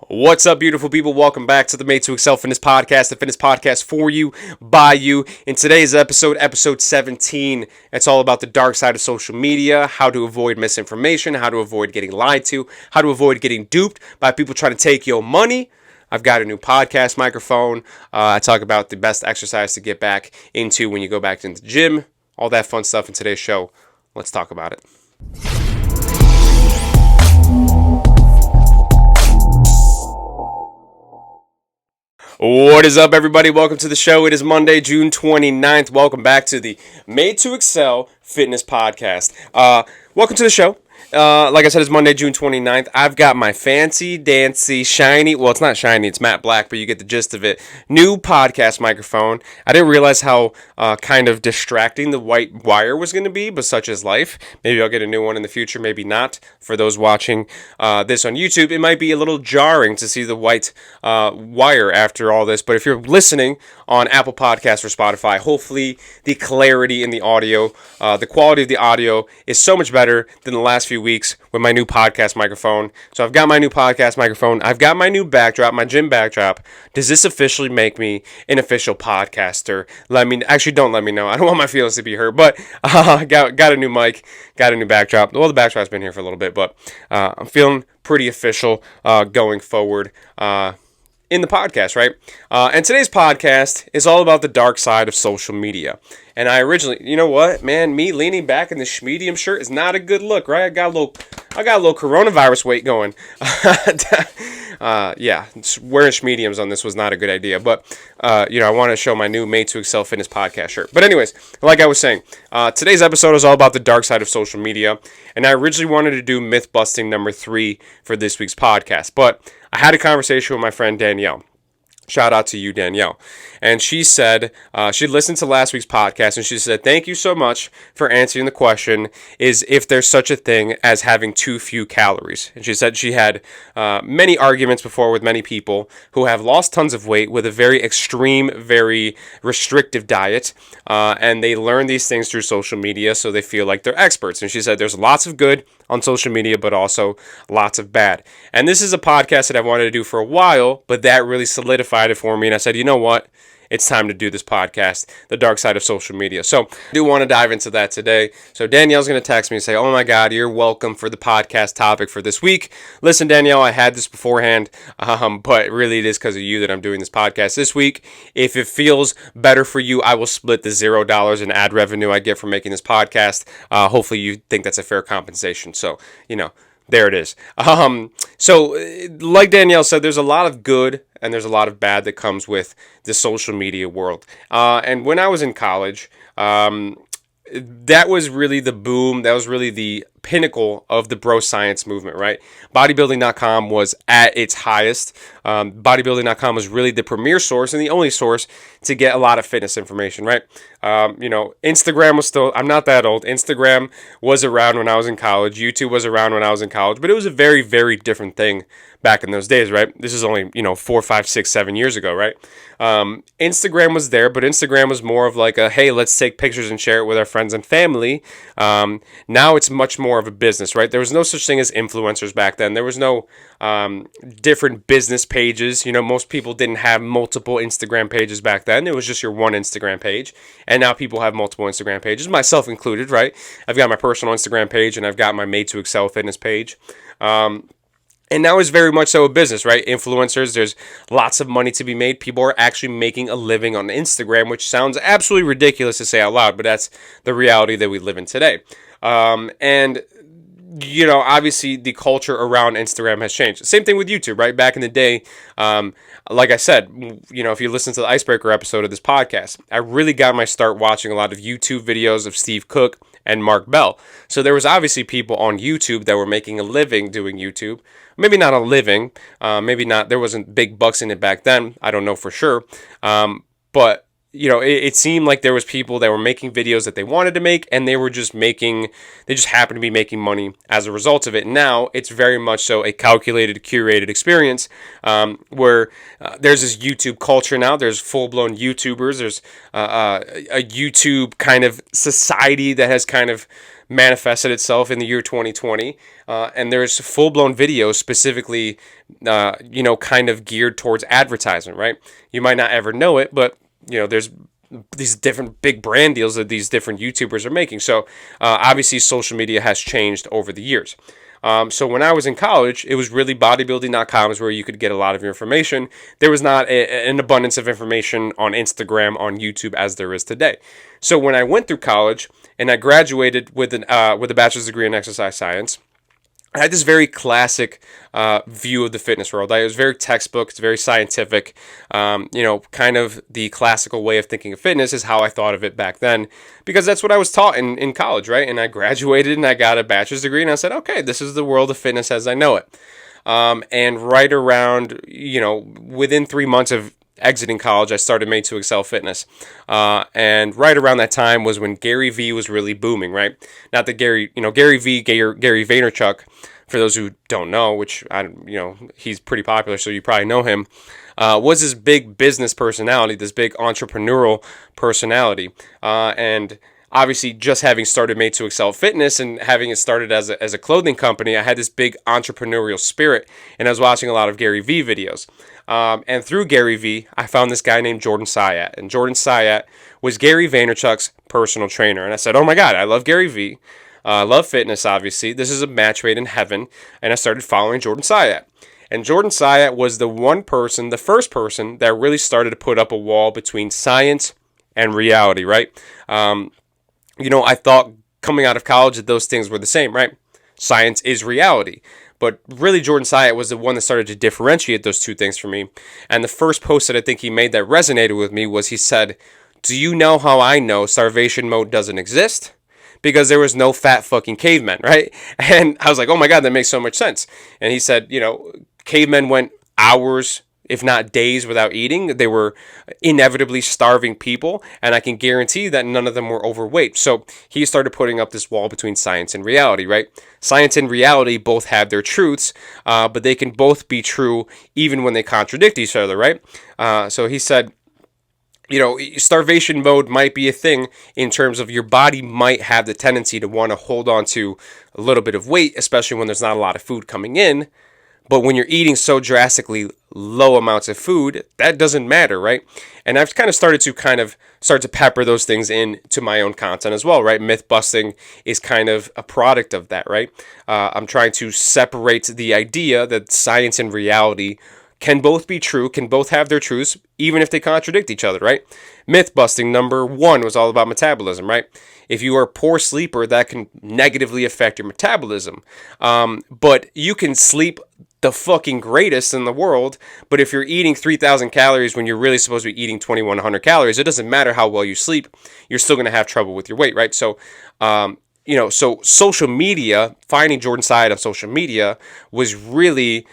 What's up, beautiful people? Welcome back to the Made to Excel Fitness Podcast, the fitness podcast for you, by you. In today's episode 17, it's all about the dark side of social media, how to avoid misinformation, how to avoid getting lied to, how to avoid getting duped by people trying to take your money. I've got a new podcast microphone. I talk about the best exercise to get back into when you go back into the gym, all that fun stuff in today's show. Let's talk about it. What is up, everybody? Welcome to the show. It is Monday, June 29th. Welcome back to the Made to Excel Fitness Podcast. Welcome to the show. Like I said, it's Monday, June 29th. I've got my fancy, dancy, shiny, well, it's not shiny, it's matte black, but you get the gist of it, new podcast microphone. I didn't realize how kind of distracting the white wire was going to be, but such is life. Maybe I'll get a new one in the future, maybe not. For those watching this on YouTube, it might be a little jarring to see the white wire after all this, but if you're listening on Apple Podcasts or Spotify, hopefully the clarity in the audio, the quality of the audio is so much better than the last few weeks with my new podcast microphone. So I've got my new podcast microphone. I've got my new backdrop, my gym backdrop. Does this officially make me an official podcaster? Don't let me know. I don't want my feelings to be hurt, but got a new mic, got a new backdrop. Well, the backdrop's been here for a little bit, but I'm feeling pretty official going forward in the podcast, right? And today's podcast is all about the dark side of social media. And I originally, you know what, man, me leaning back in this medium shirt is not a good look, right? I got a little coronavirus weight going. Yeah, wearing mediums on this was not a good idea. But, I want to show my new Made to Excel Fitness podcast shirt. But anyways, like I was saying, today's episode is all about the dark side of social media. And I originally wanted to do myth busting number 3 for this week's podcast. But I had a conversation with my friend Danielle. Shout out to you, Danielle. And she said, she listened to last week's podcast, and she said, thank you so much for answering the question, is if there's such a thing as having too few calories. And she said she had many arguments before with many people who have lost tons of weight with a very extreme, very restrictive diet, and they learn these things through social media, so they feel like they're experts. And she said there's lots of good on social media, but also lots of bad. And this is a podcast that I wanted to do for a while, but that really solidified it for me. And I said, you know what? It's time to do this podcast, The Dark Side of Social Media. So I do want to dive into that today. So Danielle's going to text me and say, oh my God, you're welcome for the podcast topic for this week. Listen, Danielle, I had this beforehand, but really it is because of you that I'm doing this podcast this week. If it feels better for you, I will split the $0 in ad revenue I get from making this podcast. Hopefully you think that's a fair compensation. So, there it is. So, like Danielle said, there's a lot of good and there's a lot of bad that comes with the social media world. And when I was in college, that was really the boom. That was really the pinnacle of the bro science movement, right? Bodybuilding.com was at its highest. Bodybuilding.com was really the premier source and the only source to get a lot of fitness information, right? Instagram was still, I'm not that old. Instagram was around when I was in college. YouTube was around when I was in college, but it was a very, very different thing back in those days, right? This is only, 4, 5, 6, 7 years ago, right? Instagram was there, but Instagram was more of like a, hey, let's take pictures and share it with our friends and family. Now it's much more of a business, right? There was no such thing as influencers back then. There was no different business pages. Most people didn't have multiple Instagram pages back then. It was just your one Instagram page. And now people have multiple Instagram pages, myself included, right? I've got my personal Instagram page and I've got my Made to Excel Fitness page. And now it's very much so a business, right? Influencers, there's lots of money to be made. People are actually making a living on Instagram, which sounds absolutely ridiculous to say out loud, but that's the reality that we live in today. Obviously the culture around Instagram has changed. Same thing with YouTube, right? Back in the day, like I said, if you listen to the Icebreaker episode of this podcast, I really got my start watching a lot of YouTube videos of Steve Cook and Mark Bell. So there was obviously people on YouTube that were making a living doing YouTube. Maybe not a living, maybe not, there wasn't big bucks in it back then. I don't know for sure. But it seemed like there was people that were making videos that they wanted to make, and they just happened to be making money as a result of it. Now it's very much so a calculated, curated experience, where there's this YouTube culture now. There's full-blown YouTubers. There's a YouTube kind of society that has kind of manifested itself in the year 2020, and there's full-blown videos specifically, kind of geared towards advertisement, right? You might not ever know it, but there's these different big brand deals that these different YouTubers are making. So obviously social media has changed over the years. So when I was in college, it was really bodybuilding.com is where you could get a lot of your information. There was not an abundance of information on Instagram, on YouTube as there is today. So when I went through college and I graduated with a bachelor's degree in exercise science, I had this very classic view of the fitness world. It was very textbook. It's very scientific. Kind of the classical way of thinking of fitness is how I thought of it back then, because that's what I was taught in college, right? And I graduated and I got a bachelor's degree, and I said, okay, this is the world of fitness as I know it. And right around, within 3 months of exiting college, I started Made to Excel Fitness. And right around that time was when Gary Vee was really booming, right? Not that Gary Vaynerchuk, for those who don't know, which he's pretty popular, so you probably know him, was this big business personality, this big entrepreneurial personality. And obviously, just having started Made to Excel Fitness and having it started as a clothing company, I had this big entrepreneurial spirit, and I was watching a lot of Gary Vee videos. And through Gary Vee, I found this guy named Jordan Syatt. And Jordan Syatt was Gary Vaynerchuk's personal trainer. And I said, oh my God, I love Gary Vee. I love fitness, obviously. This is a match made in heaven. And I started following Jordan Syatt. And Jordan Syatt was the first person that really started to put up a wall between science and reality, right? I thought coming out of college that those things were the same, right? Science is reality. But really, Jordan Syatt was the one that started to differentiate those two things for me. And the first post that I think he made that resonated with me was he said, do you know how I know starvation mode doesn't exist? Because there was no fat fucking cavemen, right? And I was like, oh my God, that makes so much sense. And he said, cavemen went hours, if not days, without eating. They were inevitably starving people, and I can guarantee that none of them were overweight. So he started putting up this wall between science and reality, right? Science and reality both have their truths, but they can both be true even when they contradict each other, right? So he said, starvation mode might be a thing in terms of your body might have the tendency to want to hold on to a little bit of weight, especially when there's not a lot of food coming in. But when you're eating so drastically low amounts of food, that doesn't matter, right? And I've kind of started to pepper those things into my own content as well, right? Myth busting is kind of a product of that, right? I'm trying to separate the idea that science and reality can both be true, can both have their truths, even if they contradict each other, right? Myth busting number 1 was all about metabolism, right? If you are a poor sleeper, that can negatively affect your metabolism. But you can sleep the fucking greatest in the world, but if you're eating 3,000 calories when you're really supposed to be eating 2,100 calories, it doesn't matter how well you sleep, you're still going to have trouble with your weight, right? So, so social media, finding Jordan Syatt on social media was really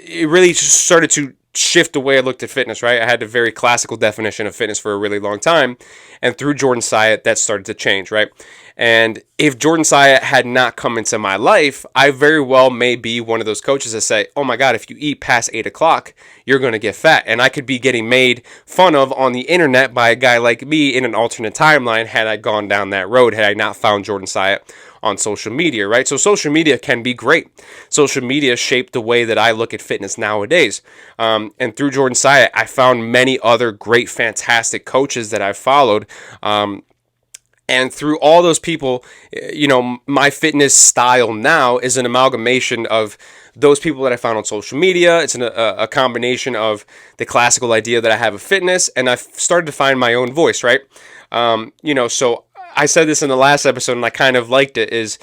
it really started to shift the way I looked at fitness, right? I had a very classical definition of fitness for a really long time, and through Jordan Syatt, that started to change, right? And if Jordan Syatt had not come into my life, I very well may be one of those coaches that say, oh my God, if you eat past 8 o'clock, you're going to get fat. And I could be getting made fun of on the internet by a guy like me in an alternate timeline had I gone down that road, had I not found Jordan Syatt on social media, right? So social media can be great. Social media shaped the way that I look at fitness nowadays. And through Jordan Syatt, I found many other great, fantastic coaches that I've followed. And through all those people, my fitness style now is an amalgamation of those people that I found on social media. It's a combination of the classical idea that I have of fitness, and I've started to find my own voice, right? So I said this in the last episode, and I kind of liked it, is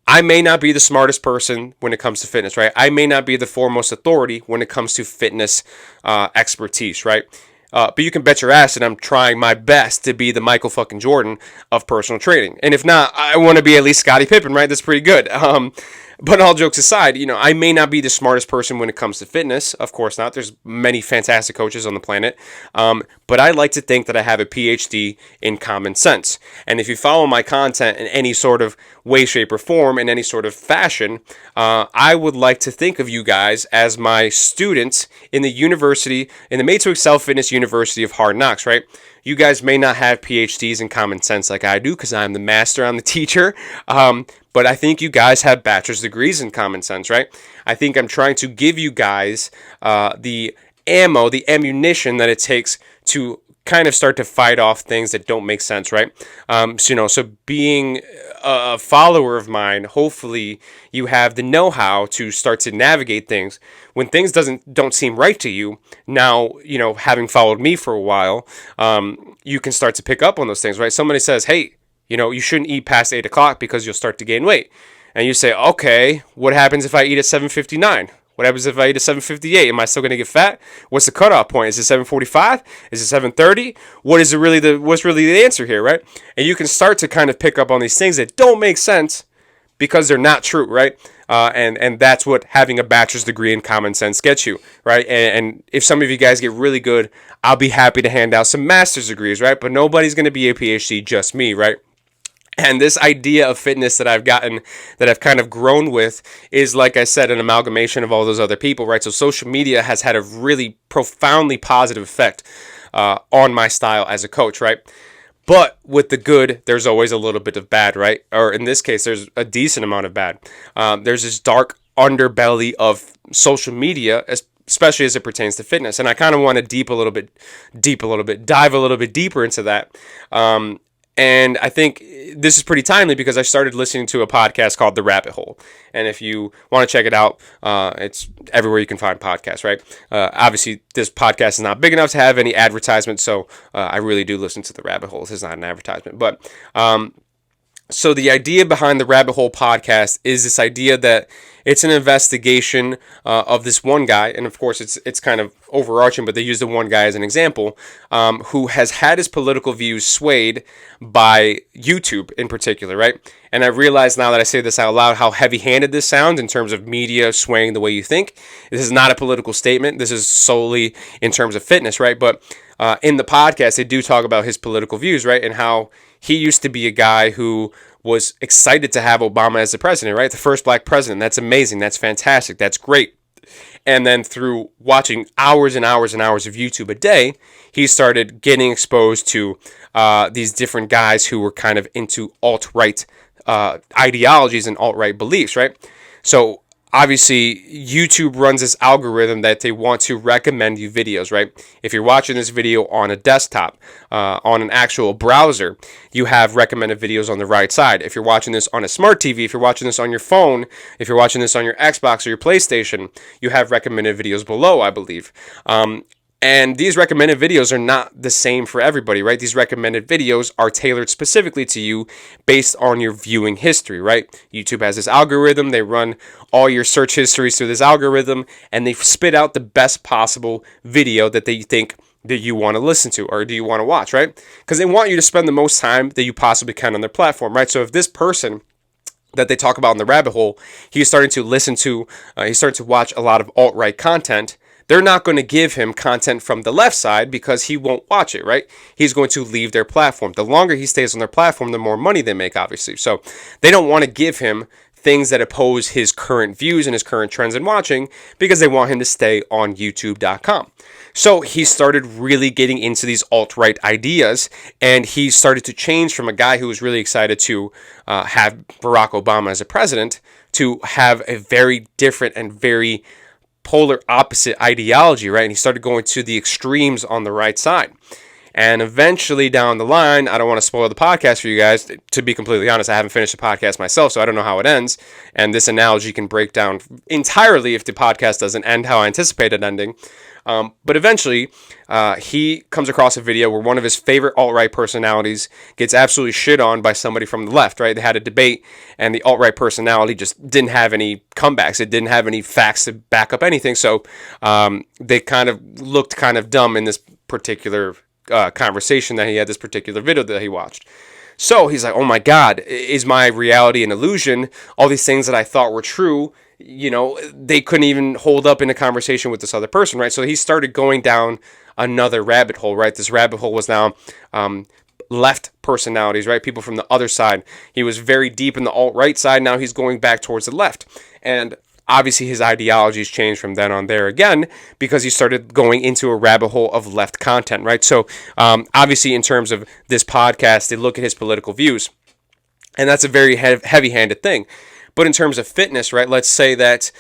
I may not be the smartest person when it comes to fitness, right? I may not be the foremost authority when it comes to fitness expertise, right? But you can bet your ass that I'm trying my best to be the Michael fucking Jordan of personal training. And if not, I want to be at least Scottie Pippen, right? That's pretty good. But all jokes aside, I may not be the smartest person when it comes to fitness. Of course not. There's many fantastic coaches on the planet. But I like to think that I have a PhD in common sense. And if you follow my content in any sort of way, shape, or form, in any sort of fashion, I would like to think of you guys as my students in the Made to Excel Fitness University of Hard Knocks, right? You guys may not have PhDs in common sense like I do because I'm the master, I'm the teacher. But I think you guys have bachelor's degrees in common sense, right? I think I'm trying to give you guys the ammunition that it takes to kind of start to fight off things that don't make sense, right? So being a follower of mine, hopefully you have the know-how to start to navigate things when things don't seem right to you. Now, having followed me for a while, you can start to pick up on those things, right? Somebody says, hey, you shouldn't eat past 8 o'clock because you'll start to gain weight. And you say, okay, what happens if I eat at 7:59? What happens if I eat at 7:58? Am I still going to get fat? What's the cutoff point? Is it 7:45? Is it 7:30? What's really the answer here, right? And you can start to kind of pick up on these things that don't make sense because they're not true, right? And that's what having a bachelor's degree in common sense gets you, right? And if some of you guys get really good, I'll be happy to hand out some master's degrees, right? But nobody's going to be a PhD, just me, right? And this idea of fitness that I've kind of grown with is, like I said, an amalgamation of all those other people, right? So social media has had a really profoundly positive effect on my style as a coach, right? But with the good, there's always a little bit of bad, right? Or in this case, there's a decent amount of bad. There's this dark underbelly of social media, especially as it pertains to fitness. And I kind of want to dive a little bit deeper into that. And I think this is pretty timely because I started listening to a podcast called The Rabbit Hole. And if you want to check it out, it's everywhere you can find podcasts, right? Obviously, this podcast is not big enough to have any advertisement, so I really do listen to The Rabbit Hole. This is not an advertisement. But so the idea behind the Rabbit Hole podcast is this idea that it's an investigation of this one guy, and of course it's kind of overarching, but they use the one guy as an example, who has had his political views swayed by YouTube in particular, right? And I realize now that I say this out loud how heavy-handed this sounds in terms of media swaying the way you think. This is not a political statement. This is solely in terms of fitness, right? But in the podcast, they do talk about his political views, right? And how he used to be a guy who was excited to have Obama as the president, right? The first black president. That's amazing. That's fantastic. That's great. And then through watching hours and hours and hours of YouTube a day, he started getting exposed to these different guys who were kind of into alt-right ideologies and alt-right beliefs, right? So obviously, YouTube runs this algorithm that they want to recommend you videos, right? If you're watching this video on a desktop, on an actual browser, you have recommended videos on the right side. If you're watching this on a smart TV, if you're watching this on your phone, if you're watching this on your Xbox or your PlayStation, you have recommended videos below, I believe. And these recommended videos are not the same for everybody, right? These recommended videos are tailored specifically to you based on your viewing history, right? YouTube has this algorithm. They run all your search histories through this algorithm, and they spit out the best possible video that they think that you want to listen to or do you want to watch, right? Because they want you to spend the most time that you possibly can on their platform, right? So if this person that they talk about in the rabbit hole, he's starting to watch a lot of alt-right content, they're not going to give him content from the left side because he won't watch it, right? He's going to leave their platform. The longer he stays on their platform, the more money they make, obviously. So they don't want to give him things that oppose his current views and his current trends in watching because they want him to stay on YouTube.com. So he started really getting into these alt-right ideas, and he started to change from a guy who was really excited to have Barack Obama as a president to have a very different and very polar opposite ideology, right? And he started going to the extremes on the right side. And eventually down the line, I don't want to spoil the podcast for you guys. To be completely honest, I haven't finished the podcast myself, so I don't know how it ends. And this analogy can break down entirely if the podcast doesn't end how I anticipate it ending. But eventually, he comes across a video where one of his favorite alt-right personalities gets absolutely shit on by somebody from the left, right? They had a debate, and the alt-right personality just didn't have any comebacks. It didn't have any facts to back up anything, so they kind of looked kind of dumb in this particular conversation that he had, this particular video that he watched. So he's like, oh my God, is my reality an illusion? All these things that I thought were true, they couldn't even hold up in a conversation with this other person, right? So he started going down another rabbit hole, right? This rabbit hole was now left personalities, right? People from the other side. He was very deep in the alt-right side. Now he's going back towards the left. And obviously his ideologies changed from then on there again because he started going into a rabbit hole of left content, right? So obviously in terms of this podcast, they look at his political views. And that's a very heavy-handed thing. But in terms of fitness, right, let's say that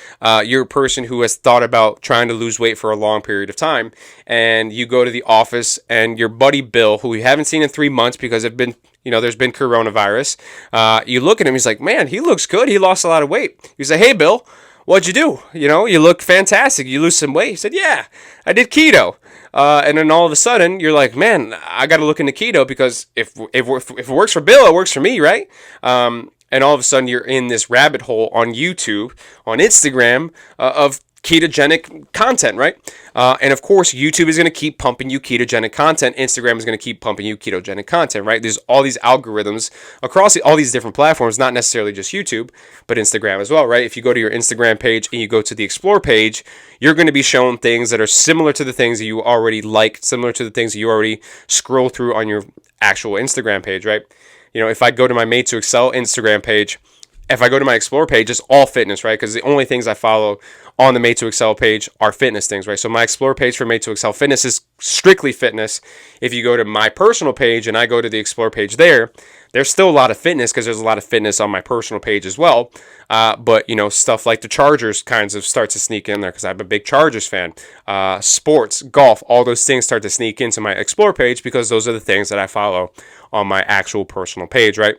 you're a person who has thought about trying to lose weight for a long period of time, and you go to the office, and your buddy Bill, who you haven't seen in 3 months because there's been coronavirus, you look at him, he's like, man, he looks good. He lost a lot of weight. You say, hey, Bill, what'd you do? You look fantastic. You lose some weight. He said, yeah, I did keto. And then all of a sudden, you're like, man, I got to look into keto because if it works for Bill, it works for me, right? And all of a sudden, you're in this rabbit hole on YouTube, on Instagram, of ketogenic content, right? And of course, YouTube is going to keep pumping you ketogenic content. Instagram is going to keep pumping you ketogenic content, right? There's all these algorithms across all these different platforms, not necessarily just YouTube, but Instagram as well, right? If you go to your Instagram page and you go to the Explore page, you're going to be shown things that are similar to the things that you already like, similar to the things that you already scroll through on your actual Instagram page, right? If I go to my Made to Excel Instagram page, if I go to my Explore page, it's all fitness, right? Because the only things I follow on the Made to Excel page are fitness things, right? So my Explore page for Made to Excel Fitness is strictly fitness. If you go to my personal page and I go to the Explore page there's still a lot of fitness because there's a lot of fitness on my personal page as well. But stuff like the Chargers kinds of start to sneak in there because I'm a big Chargers fan. Sports, golf, all those things start to sneak into my Explore page because those are the things that I follow on my actual personal page, right?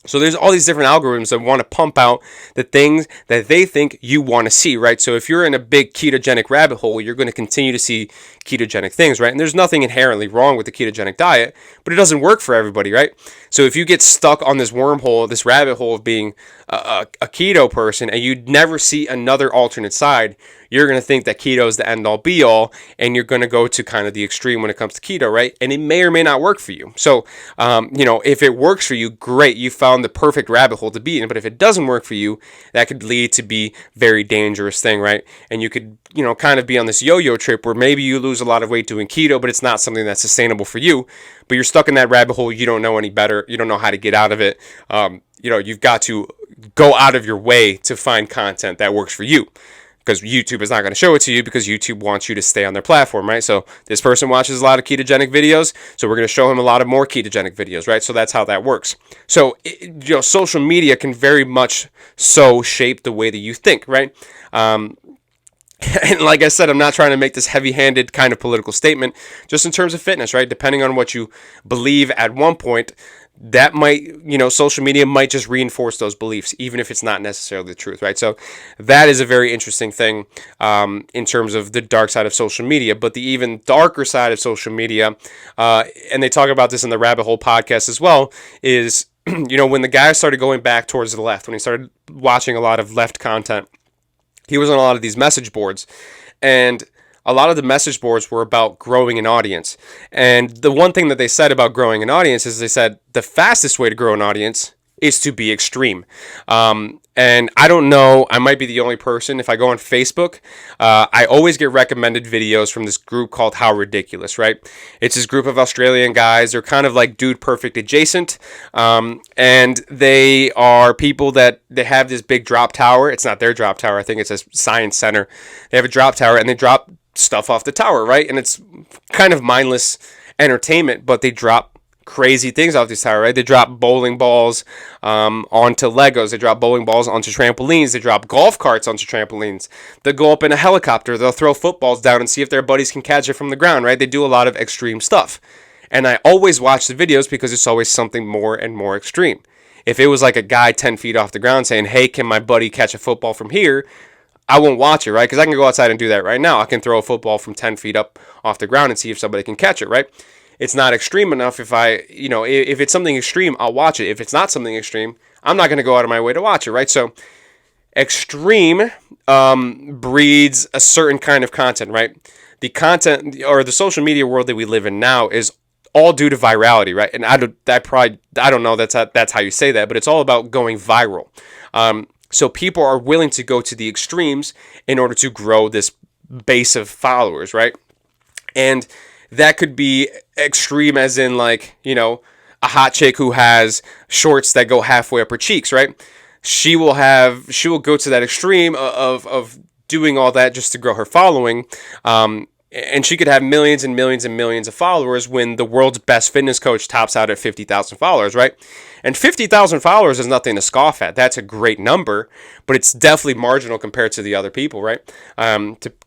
So there's all these different algorithms that want to pump out the things that they think you want to see, right? So if you're in a big ketogenic rabbit hole, you're going to continue to see ketogenic things, right? And there's nothing inherently wrong with the ketogenic diet, but it doesn't work for everybody, right? So if you get stuck on this wormhole, this rabbit hole of being a keto person, and you never see another alternate side, you're going to think that keto is the end all be all, and you're going to go to kind of the extreme when it comes to keto, right? And it may or may not work for you. So, if it works for you, great, you found the perfect rabbit hole to be in. But if it doesn't work for you, that could lead to be very dangerous thing, right? And you could, kind of be on this yo-yo trip where maybe you lose a lot of weight doing keto, but it's not something that's sustainable for you. But you're stuck in that rabbit hole. You don't know any better. You don't know how to get out of it. You've got to go out of your way to find content that works for you. Because YouTube is not going to show it to you because YouTube wants you to stay on their platform, right? So this person watches a lot of ketogenic videos, so we're going to show him a lot of more ketogenic videos, right? So that's how that works. So, social media can very much so shape the way that you think, right? And like I said, I'm not trying to make this heavy-handed kind of political statement, just in terms of fitness, right? Depending on what you believe at one point, that might, social media might just reinforce those beliefs, even if it's not necessarily the truth, right? So that is a very interesting thing in terms of the dark side of social media. But the even darker side of social media, and they talk about this in the Rabbit Hole podcast as well, is, when the guy started going back towards the left, when he started watching a lot of left content, he was on a lot of these message boards, and a lot of the message boards were about growing an audience. And the one thing that they said about growing an audience is they said the fastest way to grow an audience is to be extreme. And I don't know, I might be the only person. If I go on Facebook, I always get recommended videos from this group called How Ridiculous, right? It's this group of Australian guys. They're kind of like Dude Perfect adjacent. And they are people that they have this big drop tower. It's not their drop tower. I think it's a science center. They have a drop tower and they drop stuff off the tower, right? And it's kind of mindless entertainment, but they drop crazy things off this tower, right? They drop bowling balls onto Legos. They drop bowling balls onto trampolines. They drop golf carts onto trampolines. They go up in a helicopter. They'll throw footballs down and see if their buddies can catch it from the ground, right? They do a lot of extreme stuff. And I always watch the videos because it's always something more and more extreme. If it was like a guy 10 feet off the ground saying, hey, can my buddy catch a football from here? I won't watch it, right? Because I can go outside and do that right now. I can throw a football from 10 feet up off the ground and see if somebody can catch it, right? It's not extreme enough. If it's something extreme, I'll watch it. If it's not something extreme, I'm not going to go out of my way to watch it, right? So extreme breeds a certain kind of content, right? The content or the social media world that we live in now is all due to virality, right? And I don't know that's how you say that, but it's all about going viral. So people are willing to go to the extremes in order to grow this base of followers, right? And that could be extreme as in like, a hot chick who has shorts that go halfway up her cheeks, right? She will go to that extreme of doing all that just to grow her following. And she could have millions and millions and millions of followers when the world's best fitness coach tops out at 50,000 followers, right? And 50,000 followers is nothing to scoff at. That's a great number, but it's definitely marginal compared to the other people, right?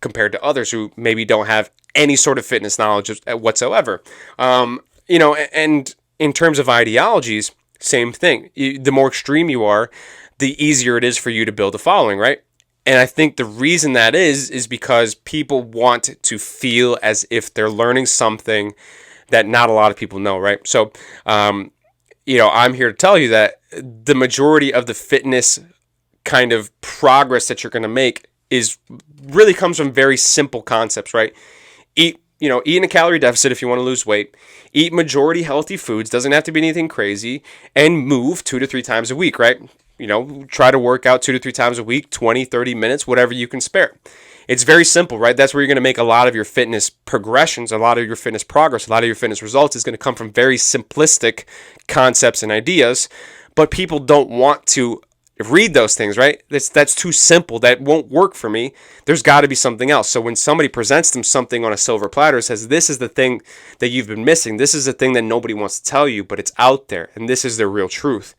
Compared to others who maybe don't have any sort of fitness knowledge whatsoever. And in terms of ideologies, same thing. The more extreme you are, the easier it is for you to build a following, right? And I think the reason that is because people want to feel as if they're learning something that not a lot of people know, right? So, I'm here to tell you that the majority of the fitness kind of progress that you're going to make really comes from very simple concepts, right? Eat in a calorie deficit if you want to lose weight. Eat majority healthy foods, doesn't have to be anything crazy, and move 2 to 3 times a week, right? Try to work out 2 to 3 times a week, 20, 30 minutes, whatever you can spare. It's very simple, right? That's where you're going to make a lot of your fitness progressions, a lot of your fitness progress, a lot of your fitness results is going to come from very simplistic concepts and ideas, but people don't want to read those things, right? That's too simple. That won't work for me. There's got to be something else. So when somebody presents them something on a silver platter, says, this is the thing that you've been missing. This is the thing that nobody wants to tell you, but it's out there, and this is the real truth.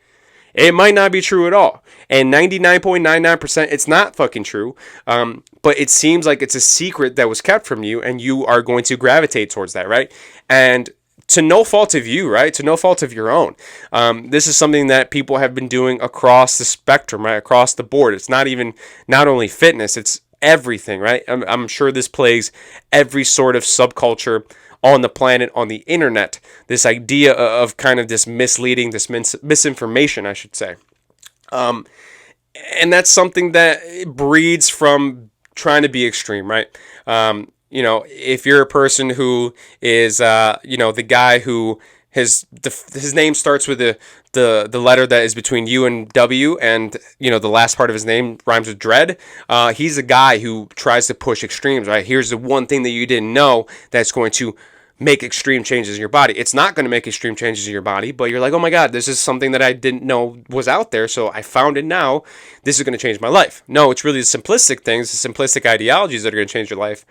It might not be true at all. And 99.99%, it's not fucking true. But it seems like it's a secret that was kept from you, and you are going to gravitate towards that, right? And to no fault of you, right? To no fault of your own. This is something that people have been doing across the spectrum, right? Across the board. It's not only fitness, it's everything, right? I'm sure this plagues every sort of subculture on the planet, on the internet, this idea of kind of this misleading, this misinformation, I should say. And that's something that breeds from trying to be extreme, right? If you're a person who is, the guy who his name starts with the letter that is between U and W, and the last part of his name rhymes with dread. He's a guy who tries to push extremes, right? Here's the one thing that you didn't know that's going to make extreme changes in your body. It's not going to make extreme changes in your body, but you're like, oh my God, this is something that I didn't know was out there, so I found it now. This is going to change my life. No, it's really the simplistic things, the simplistic ideologies that are going to change your life.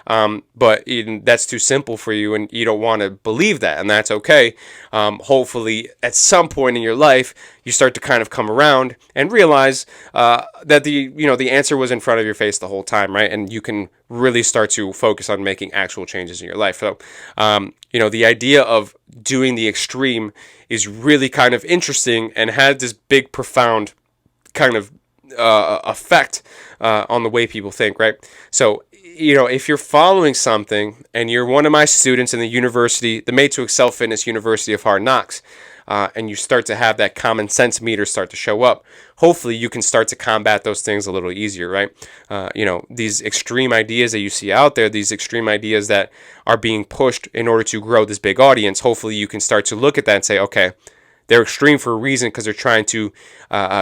But that's too simple for you, and you don't want to believe that, and that's okay. Hopefully, at some point in your life, you start to kind of come around and realize that the answer was in front of your face the whole time, right? And you can really start to focus on making actual changes in your life. So, the idea of doing the extreme is really kind of interesting and has this big, profound kind of effect on the way people think, right? So, if you're following something and you're one of my students in the Made to Excel Fitness University of Hard Knocks, and you start to have that common sense meter start to show up, hopefully you can start to combat those things a little easier, right? These extreme ideas that you see out there, these extreme ideas that are being pushed in order to grow this big audience, hopefully you can start to look at that and say, okay, they're extreme for a reason because they're trying to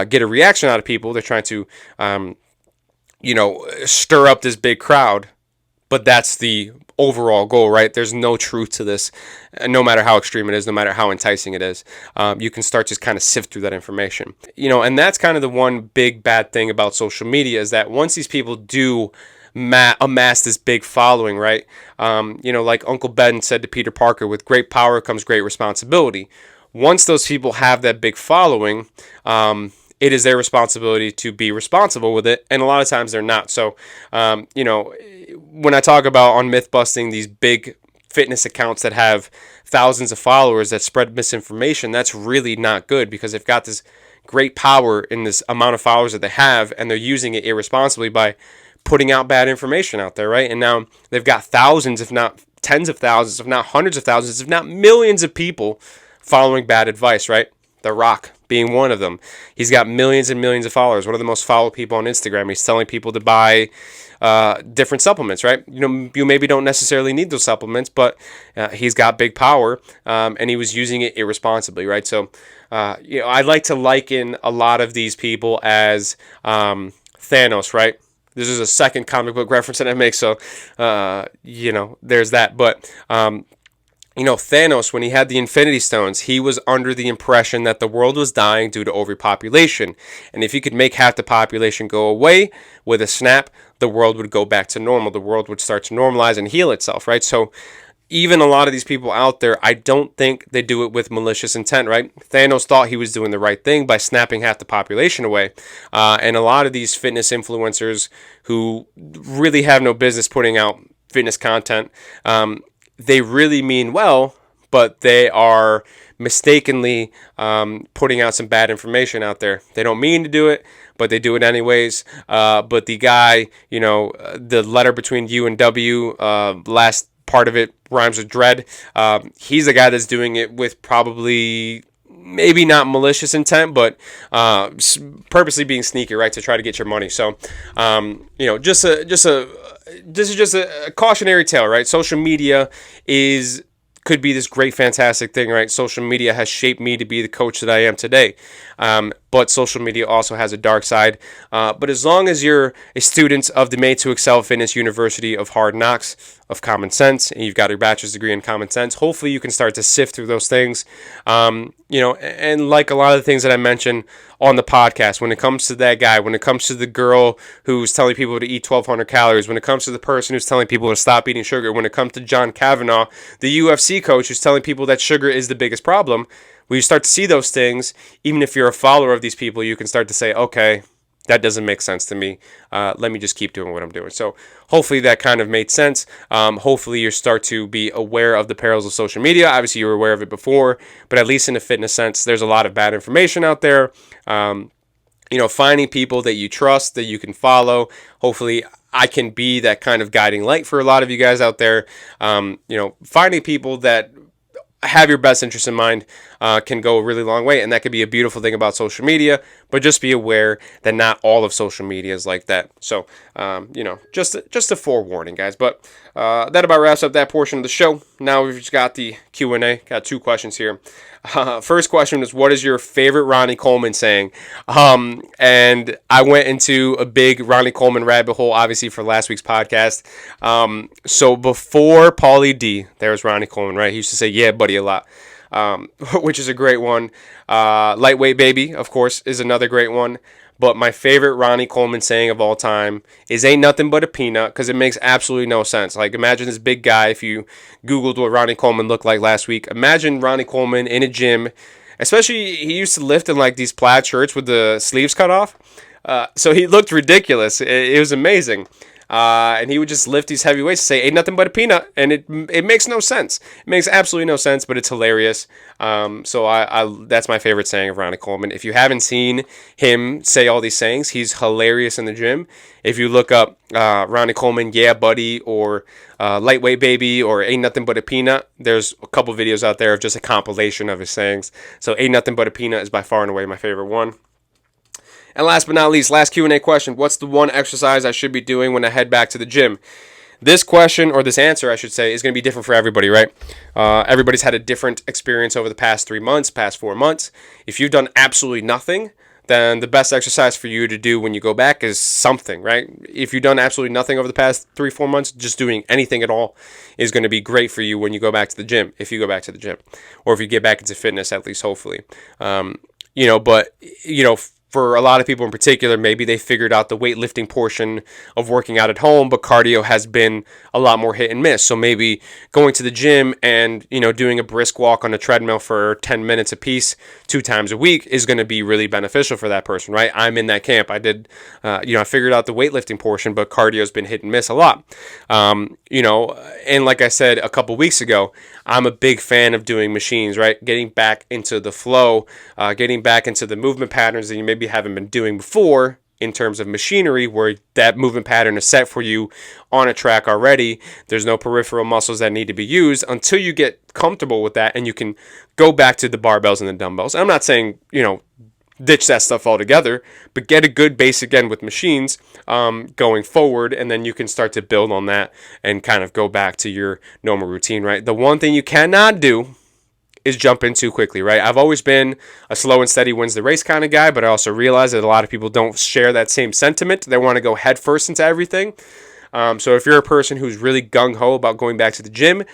get a reaction out of people. They're trying to stir up this big crowd, but that's the overall goal, right? There's no truth to this, no matter how extreme it is, no matter how enticing it is. You can start to kind of sift through that information, and that's kind of the one big bad thing about social media is that once these people do amass this big following, right? Like Uncle Ben said to Peter Parker, with great power comes great responsibility. Once those people have that big following, it is their responsibility to be responsible with it, and a lot of times they're not. So, when I talk about on Mythbusting these big fitness accounts that have thousands of followers that spread misinformation, that's really not good because they've got this great power in this amount of followers that they have, and they're using it irresponsibly by putting out bad information out there, right? And now they've got thousands, if not tens of thousands, if not hundreds of thousands, if not millions of people following bad advice, right? The Rock being one of them. He's got millions and millions of followers, one of the most followed people on Instagram. He's telling people to buy different supplements, right? You maybe don't necessarily need those supplements, but he's got big power, and he was using it irresponsibly, right? So, I like to liken a lot of these people as Thanos, right? This is a second comic book reference that I make, so, there's that. But, Thanos, when he had the Infinity Stones, he was under the impression that the world was dying due to overpopulation. And if he could make half the population go away with a snap, the world would go back to normal. The world would start to normalize and heal itself, right? So even a lot of these people out there, I don't think they do it with malicious intent, right? Thanos thought he was doing the right thing by snapping half the population away. And a lot of these fitness influencers who really have no business putting out fitness content, they really mean well, but they are mistakenly putting out some bad information out there. They don't mean to do it, but they do it anyways. But the guy, the letter between U and W, last part of it rhymes with dread. He's the guy that's doing it with probably maybe not malicious intent, but purposely being sneaky, right, to try to get your money. So, this is just a cautionary tale, right? Social media could be this great, fantastic thing, right? Social media has shaped me to be the coach that I am today. But social media also has a dark side. But as long as you're a student of the Made to Excel Fitness University of Hard Knocks, of Common Sense, and you've got your bachelor's degree in common sense, hopefully you can start to sift through those things. And like a lot of the things that I mentioned on the podcast, when it comes to that guy, when it comes to the girl who's telling people to eat 1,200 calories, when it comes to the person who's telling people to stop eating sugar, when it comes to John Kavanaugh, the UFC coach who's telling people that sugar is the biggest problem, when you start to see those things, even if you're a follower of these people, you can start to say, okay, that doesn't make sense to me. Let me just keep doing what I'm doing. So hopefully that kind of made sense. Hopefully you start to be aware of the perils of social media. Obviously you were aware of it before, but at least in a fitness sense, there's a lot of bad information out there. Finding people that you trust, that you can follow. Hopefully I can be that kind of guiding light for a lot of you guys out there. Finding people that have your best interest in mind can go a really long way, and that could be a beautiful thing about social media, but just be aware that not all of social media is like that. So just a forewarning, guys. But that about wraps up that portion of the show. Now we've just got the Q&A. Got 2 questions here. First question is, what is your favorite Ronnie Coleman saying? And I went into a big Ronnie Coleman rabbit hole, obviously, for last week's podcast. So before Paulie D, there was Ronnie Coleman, right? He used to say, yeah, buddy, a lot, which is a great one. Lightweight baby, of course, is another great one. But my favorite Ronnie Coleman saying of all time is ain't nothing but a peanut, because it makes absolutely no sense. Like, imagine this big guy. If you Googled what Ronnie Coleman looked like last week, imagine Ronnie Coleman in a gym, especially he used to lift in like these plaid shirts with the sleeves cut off. So he looked ridiculous. It was amazing. And he would just lift these heavy weights and say, ain't nothing but a peanut. And it makes no sense. It makes absolutely no sense, but it's hilarious. So that's my favorite saying of Ronnie Coleman. If you haven't seen him say all these sayings, he's hilarious in the gym. If you look up Ronnie Coleman, yeah, buddy, or lightweight baby, or ain't nothing but a peanut, there's a couple videos out there of just a compilation of his sayings. So ain't nothing but a peanut is by far and away my favorite one. And last but not least, last Q&A question. What's the one exercise I should be doing when I head back to the gym? This question, or this answer, I should say, is going to be different for everybody, right? Everybody's had a different experience over the past 3 months, past 4 months. If you've done absolutely nothing, then the best exercise for you to do when you go back is something, right? If you've done absolutely nothing over the past 3-4 months, just doing anything at all is going to be great for you when you go back to the gym, if you go back to the gym. Or if you get back into fitness, at least, hopefully. For a lot of people in particular, maybe they figured out the weightlifting portion of working out at home, but cardio has been a lot more hit and miss. So maybe going to the gym and, doing a brisk walk on a treadmill for 10 minutes a piece 2 times a week is going to be really beneficial for that person, right? I'm in that camp. I did, I figured out the weightlifting portion, but cardio has been hit and miss a lot. And like I said a couple weeks ago, I'm a big fan of doing machines, right? Getting back into the flow, getting back into the movement patterns that you maybe haven't been doing before, in terms of machinery where that movement pattern is set for you on a track already. There's no peripheral muscles that need to be used until you get comfortable with that and you can go back to the barbells and the dumbbells. I'm not saying, ditch that stuff altogether, but get a good base again with machines going forward, and then you can start to build on that and kind of go back to your normal routine, right? The one thing you cannot do is jump in too quickly, right? I've always been a slow and steady wins the race kind of guy, but I also realize that a lot of people don't share that same sentiment. They want to go head first into everything. So if you're a person who's really gung-ho about going back to the gym,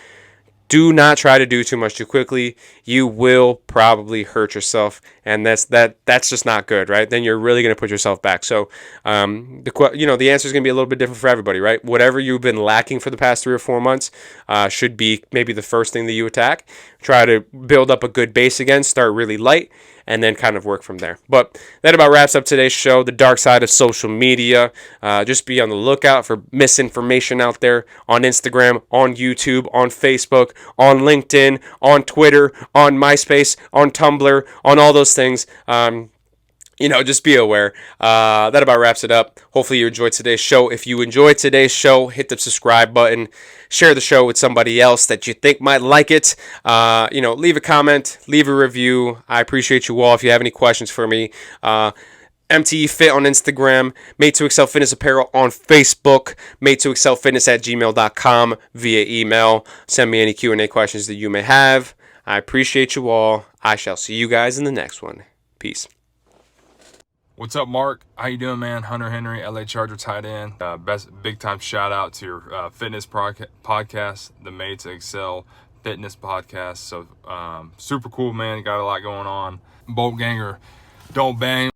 do not try to do too much too quickly. You will probably hurt yourself, and that's just not good, right? Then you're really going to put yourself back. So, the answer is going to be a little bit different for everybody, right? Whatever you've been lacking for the past 3 or 4 months should be maybe the first thing that you attack. Try to build up a good base again. Start really light, and then kind of work from there. But that about wraps up today's show, the dark side of social media. Just be on the lookout for misinformation out there on Instagram, on YouTube, on Facebook, on LinkedIn, on Twitter, on MySpace, on Tumblr, on all those things. Just be aware. That about wraps it up. Hopefully you enjoyed today's show. If you enjoyed today's show, hit the subscribe button. Share the show with somebody else that you think might like it. Leave a comment, leave a review. I appreciate you all. If you have any questions for me, MTE Fit on Instagram, Made to Excel Fitness Apparel on Facebook, Made to Excel Fitness at gmail.com via email. Send me any Q&A questions that you may have. I appreciate you all. I shall see you guys in the next one. Peace. What's up, Mark? How you doing, man? Hunter Henry, LA Charger tight end. Best big time shout out to your fitness podcast, the Made to Excel Fitness podcast. So super cool, man. You got a lot going on. Bolt Ganger, don't bang.